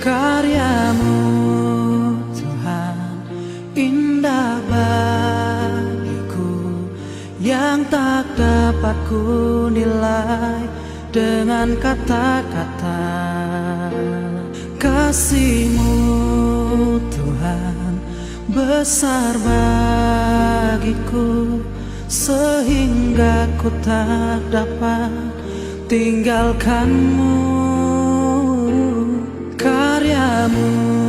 Karyamu Tuhan indah bagiku, yang tak dapat ku nilai dengan kata-kata. Kasih-Mu Tuhan besar bagiku, sehingga ku tak dapat tinggalkan-Mu. Karyamu